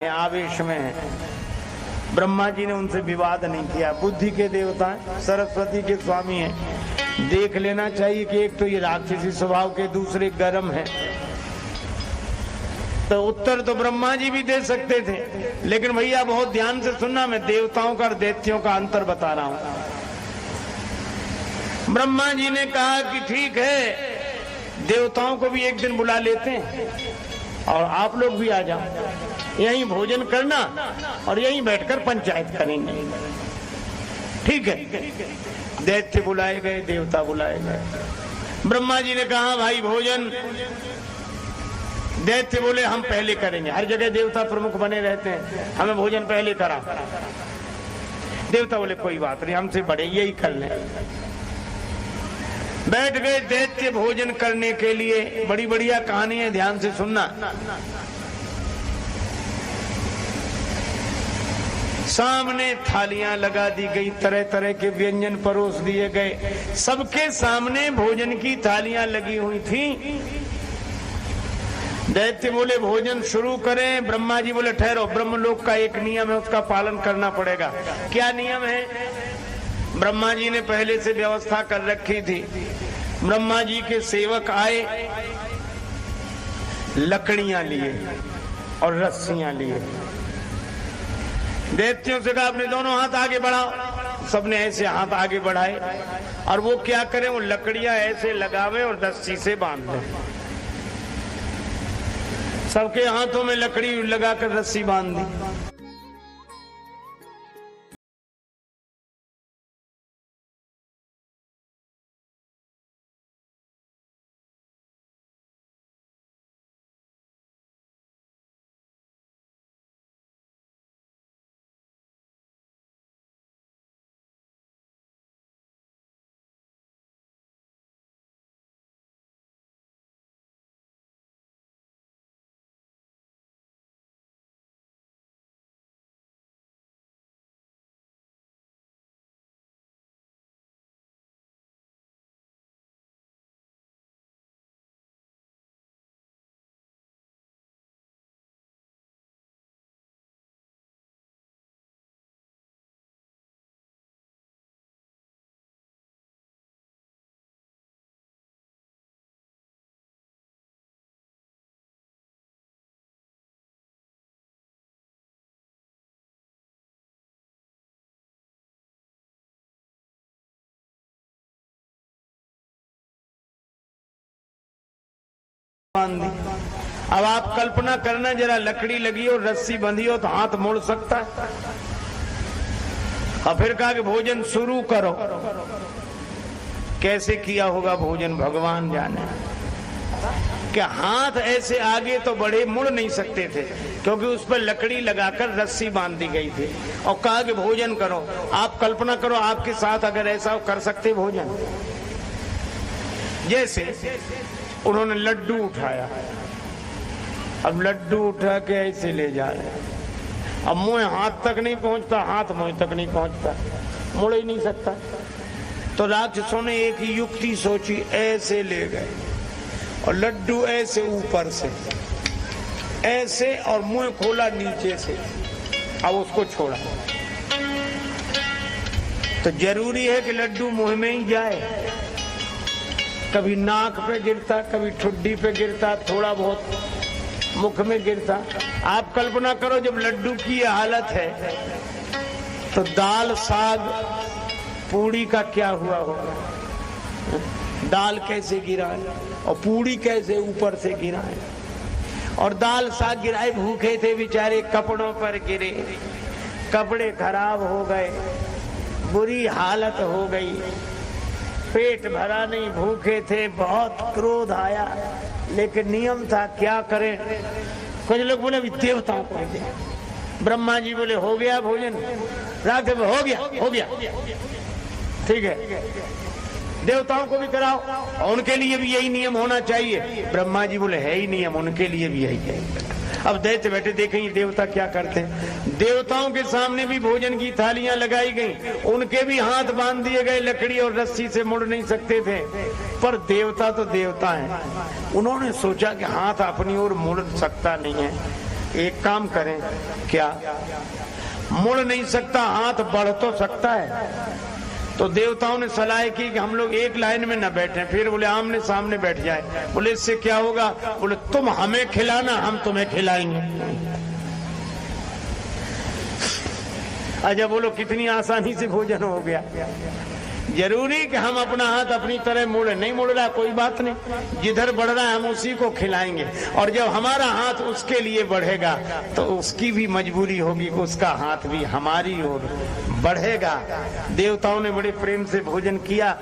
आवेश में है। ब्रह्मा जी ने उनसे विवाद नहीं किया। बुद्धि के देवता हैं, सरस्वती के स्वामी हैं। देख लेना चाहिए कि एक तो ये राक्षसी स्वभाव के, दूसरे गर्म है। तो उत्तर तो ब्रह्मा जी भी दे सकते थे, लेकिन भैया बहुत ध्यान से सुनना, मैं देवताओं का और दैत्यों का अंतर बता रहा हूं। ब्रह्मा जी ने कहा कि ठीक है, देवताओं को भी एक दिन बुला लेते हैं और आप लोग भी आ जाओ, यहीं भोजन करना और यहीं बैठकर पंचायत करेंगे। ठीक है। दैत्य बुलाए गए, देवता बुलाए गए। ब्रह्मा जी ने कहा भाई भोजन। दैत्य बोले हम पहले करेंगे। हर जगह देवता प्रमुख बने रहते हैं, हमें भोजन पहले करा। देवता बोले कोई बात नहीं, हमसे बड़े यही कर लें। बैठ गए दैत्य भोजन करने के लिए। बड़ी बढ़िया कहानी है, ध्यान से सुनना। सामने थालियां लगा दी गई, तरह तरह के व्यंजन परोस दिए गए। सबके सामने भोजन की थालियां लगी हुई थी। दैत्य बोले भोजन शुरू करें। ब्रह्मा जी बोले ठहरो, ब्रह्मलोक का एक नियम है, उसका पालन करना पड़ेगा। क्या नियम है? ब्रह्मा जी ने पहले से व्यवस्था कर रखी थी। ब्रह्मा जी के सेवक आए, लकड़ियां लिए और रस्सियां लिए। दैत्यों से कहा अपने दोनों हाथ आगे बढ़ाओ। सबने ऐसे हाथ आगे बढ़ाए और वो क्या करें, वो लकड़ियां ऐसे लगावे और रस्सी से बांध दें। सबके हाथों में लकड़ी लगाकर रस्सी बांध दी। अब आप कल्पना करना जरा, लकड़ी लगी और रस्सी बंधी हो तो हाथ मुड़ सकता है। और फिर कहा कि भोजन शुरू करो। कैसे किया होगा भोजन भगवान जाने। कि हाथ ऐसे आगे तो बड़े मुड़ नहीं सकते थे, क्योंकि उस पर लकड़ी लगाकर रस्सी बांध दी गई थी। और कहा कि भोजन करो। आप कल्पना करो आपके साथ अगर ऐसा हो, कर सकते भोजन? जैसे उन्होंने लड्डू उठाया, अब लड्डू उठा के ऐसे ले जा रहे। अब मुंह हाथ तक नहीं पहुंचता, हाथ मुंह तक नहीं पहुंचता, मुड़ ही नहीं सकता। तो राक्षसों ने एक युक्ति सोची, ऐसे ले गए और लड्डू ऐसे ऊपर से ऐसे और मुंह खोला नीचे से। अब उसको छोड़ा। तो जरूरी है कि लड्डू मुंह में ही जाए। कभी नाक पे गिरता, कभी ठुड्डी पे गिरता, थोड़ा बहुत मुख में गिरता। आप कल्पना करो जब लड्डू की ये हालत है तो दाल साग पूड़ी का क्या हुआ होगा। दाल कैसे गिरा है और पूड़ी कैसे ऊपर से गिरा है। और दाल साग गिराए, भूखे थे बेचारे, कपड़ों पर गिरे, कपड़े खराब हो गए, बुरी हालत हो गई, पेट भरा नहीं, भूखे थे, बहुत क्रोध आया। लेकिन नियम था, क्या करें। कुछ लोग बोले देवताओं को दे। ब्रह्मा जी बोले हो गया भोजन। रात हो गया ठीक है, देवताओं को भी कराओ और उनके लिए भी यही नियम होना चाहिए। ब्रह्मा जी बोले है ही नियम, उनके लिए भी यही है। अब दैत्य बैठे देखेंगे देवता क्या करते हैं। देवताओं के सामने भी भोजन की थालियां लगाई गई, उनके भी हाथ बांध दिए गए, लकड़ी और रस्सी से मुड़ नहीं सकते थे। पर देवता तो देवता हैं, उन्होंने सोचा कि हाथ अपनी ओर मुड़ सकता नहीं है, एक काम करें, क्या मुड़ नहीं सकता हाथ, बढ़ तो सकता है। तो देवताओं ने सलाह की कि हम लोग एक लाइन में न बैठे। फिर बोले आमने सामने बैठ जाए। बोले इससे क्या होगा? बोले तुम हमें खिलाना, हम तुम्हें खिलाएंगे। अच्छा बोलो कितनी आसानी से भोजन हो गया। जरूरी कि हम अपना हाथ अपनी तरह मोड़े? नहीं मोड़ रहा, कोई बात नहीं, जिधर बढ़ रहा है हम उसी को खिलाएंगे। और जब हमारा हाथ उसके लिए बढ़ेगा तो उसकी भी मजबूरी होगी कि उसका हाथ भी हमारी ओर बढ़ेगा। देवताओं ने बड़े प्रेम से भोजन किया।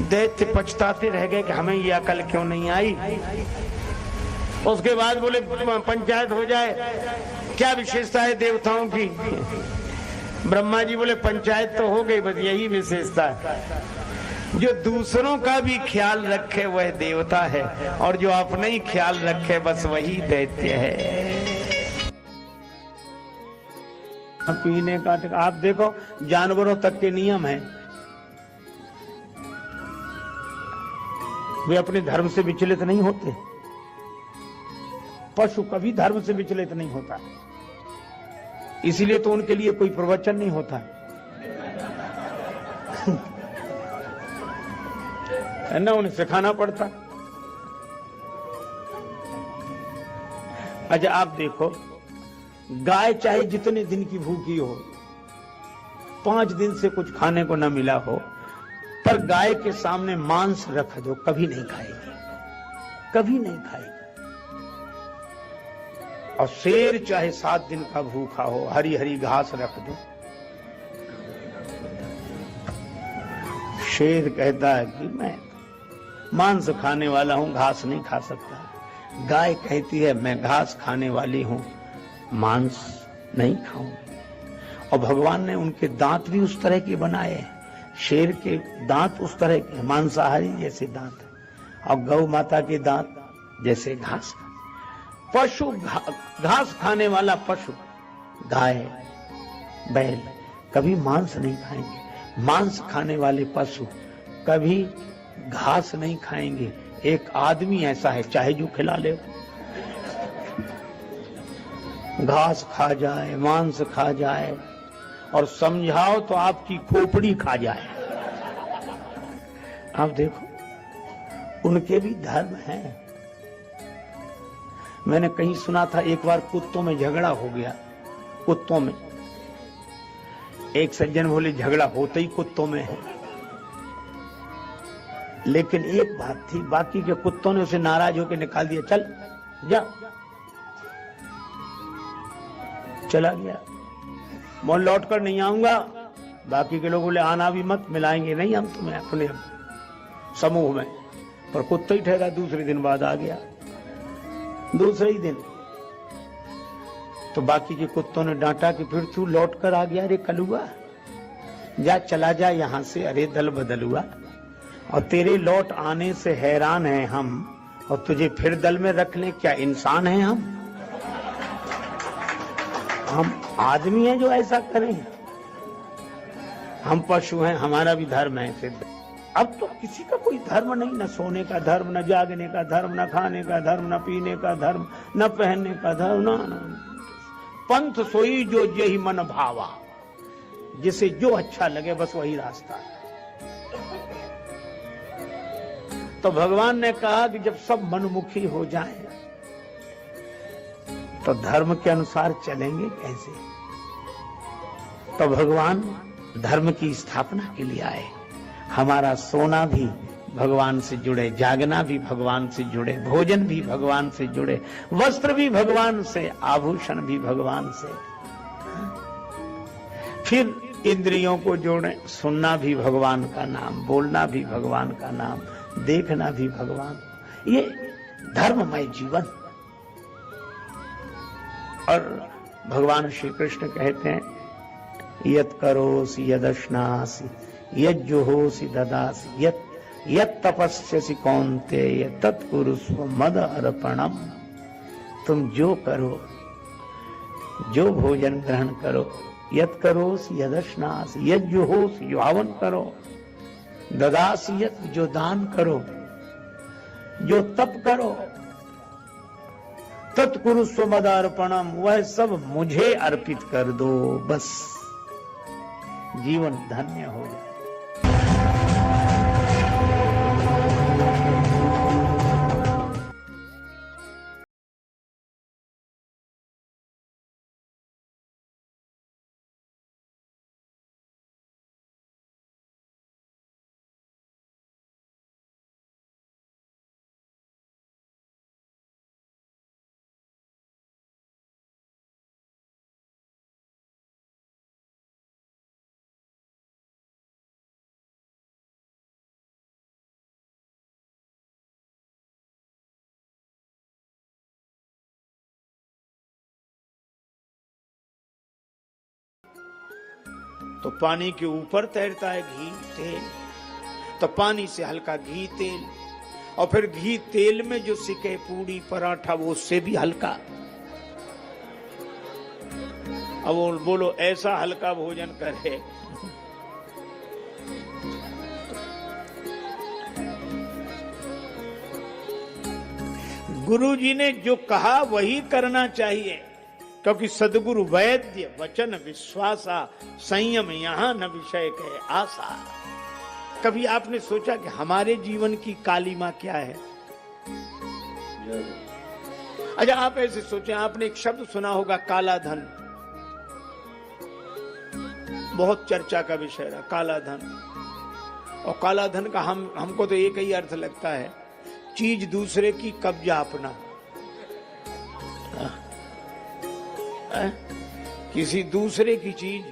दैत्य पछताते रह गए कि हमें ये अकल क्यों नहीं आई। उसके बाद बोले पंचायत हो जाए। क्या विशेषता है देवताओं की? ब्रह्मा जी बोले पंचायत तो हो गई, बस यही विशेषता है, जो दूसरों का भी ख्याल रखे वह देवता है, और जो अपना ही ख्याल रखे बस वही दैत्य है। पीने का आप देखो, जानवरों तक के नियम है, वे अपने धर्म से विचलित नहीं होते। पशु कभी धर्म से विचलित नहीं होता, इसीलिए तो उनके लिए कोई प्रवचन नहीं होता है ना, उन्हें सिखाना पड़ता। अच्छा आप देखो, गाय चाहे जितने दिन की भूखी हो, 5 दिन से कुछ खाने को न मिला हो, पर गाय के सामने मांस रख दो, कभी नहीं खाएगी, कभी नहीं खाएगी। और शेर चाहे 7 दिन का भूखा हो, हरी हरी घास रख दो, शेर कहता है कि मैं मांस खाने वाला हूं, घास नहीं खा सकता। गाय कहती है मैं घास खाने वाली हूं, मांस नहीं खाऊंगी। और भगवान ने उनके दांत भी उस तरह के बनाए हैं। शेर के दांत उस तरह के मांसाहारी जैसे दांत है, और गौ माता के दांत जैसे घास का। पशु घास खाने वाला पशु, गाय बैल, कभी मांस नहीं खाएंगे। मांस खाने वाले पशु कभी घास नहीं खाएंगे। एक आदमी ऐसा है, चाहे जो खिला ले, घास खा जाए, मांस खा जाए, और समझाओ तो आपकी खोपड़ी खा जाए। आप देखो, उनके भी धर्म है। मैंने कहीं सुना था एक बार कुत्तों में झगड़ा हो गया। कुत्तों में एक सज्जन बोले झगड़ा होता ही कुत्तों में है, लेकिन एक बात थी, बाकी के कुत्तों ने उसे नाराज होकर निकाल दिया, चल जा। चला गया, मैं लौट कर नहीं आऊंगा। बाकी के लोग बोले आना भी मत, मिलाएंगे नहीं हम तुम्हें अपने समूह में। पर कुत्ता ही ठहरा, दूसरे दिन बाद आ गया। दूसरे ही दिन तो बाकी के कुत्तों ने डांटा कि फिर तू लौट कर आ गया, अरे कलुआ जा, चला जा यहां से, अरे दल बदल हुआ, और तेरे लौट आने से हैरान हैं हम, और तुझे फिर दल में रख ले, क्या इंसान हैं हम आदमी हैं जो ऐसा करें? हम पशु हैं, हमारा भी धर्म है सिद्ध। अब तो किसी का कोई धर्म नहीं, न सोने का धर्म, न जागने का धर्म, न खाने का धर्म, न पीने का धर्म, न पहनने का धर्म, न पंथ सोई जो यही मन भावा, जिसे जो अच्छा लगे बस वही रास्ता है। तो भगवान ने कहा कि जब सब मनमुखी हो जाए तो धर्म के अनुसार चलेंगे कैसे? तो भगवान धर्म की स्थापना के लिए आए। हमारा सोना भी भगवान से जुड़े, जागना भी भगवान से जुड़े, भोजन भी भगवान से जुड़े, वस्त्र भी भगवान से, आभूषण भी भगवान से। फिर इंद्रियों को जोड़े, सुनना भी भगवान का नाम, बोलना भी भगवान का नाम, देखना भी भगवान। ये धर्ममय जीवन। और भगवान श्री कृष्ण कहते हैं यत् करोसि यदश्नासि यज्जुहोसि ददासि यत् तपस्यसि कौन्तेय तत्कुरुस्व मद अर्पणम। तुम जो करो, जो भोजन ग्रहण करो, यत् करोसि यदश्नासि यज्जुहोसि, जो हवन करो, ददासि यत्, जो दान करो, जो तप करो, तत्कुरुस्व मदार्पणम, वह सब मुझे अर्पित कर दो, बस जीवन धन्य हो जाए। तो पानी के ऊपर तैरता है घी तेल, तो पानी से हल्का घी तेल, और फिर घी तेल में जो सिके पूड़ी पराठा वो उससे भी हल्का। अब वो बोलो ऐसा हल्का भोजन करे। गुरु जी ने जो कहा वही करना चाहिए, क्योंकि सदगुरु वैद्य वचन विश्वासा, संयम यहाँ न विषय के आशा। कभी आपने सोचा कि हमारे जीवन की काली मां क्या है? अच्छा, आप ऐसे सोचें, आपने एक शब्द सुना होगा काला धन, बहुत चर्चा का विषय रहा काला धन। और काला धन का हमको तो एक ही अर्थ लगता है, चीज दूसरे की कब्जा अपना। किसी दूसरे की चीज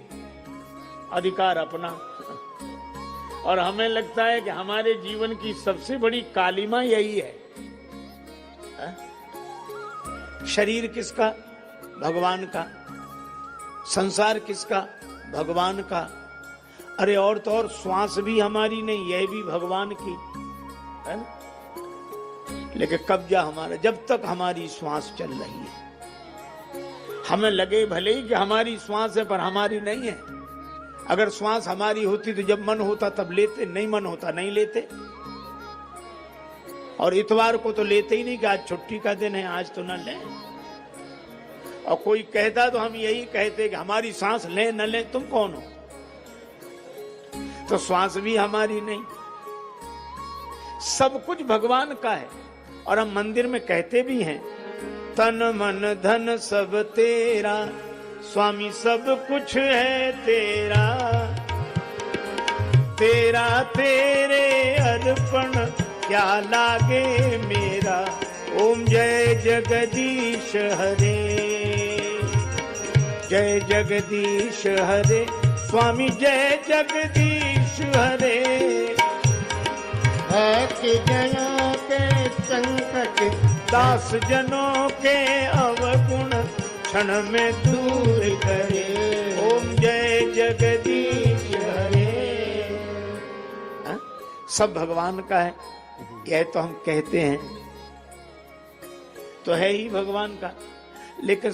अधिकार अपना। और हमें लगता है कि हमारे जीवन की सबसे बड़ी कालिमा यही है। शरीर किसका? भगवान का। संसार किसका? भगवान का। अरे और तो और श्वास भी हमारी नहीं, यह भी भगवान की है ना? लेकिन कब्जा हमारा, जब तक हमारी श्वास चल रही है। हमें लगे भले ही कि हमारी श्वास है, पर हमारी नहीं है। अगर श्वास हमारी होती तो जब मन होता तब लेते, नहीं मन होता नहीं लेते। और इतवार को तो लेते ही नहीं कि आज छुट्टी का दिन है, आज तो न लें। और कोई कहता तो हम यही कहते कि हमारी सांस लें न लें, तुम कौन हो? तो श्वास भी हमारी नहीं, सब कुछ भगवान का है। और हम मंदिर में कहते भी हैं, तन मन धन सब तेरा, स्वामी सब कुछ है तेरा, तेरा तेरे अर्पण क्या लागे मेरा। ओम जय जगदीश हरे, जय जगदीश हरे, स्वामी जय जगदीश हरे। भक्ति जनों के संकट, दास जनों के अवगुण, क्षण में दूर करे। ओम जय जगदीश हरे। सब भगवान का है, यह तो हम कहते हैं, तो है ही भगवान का। लेकिन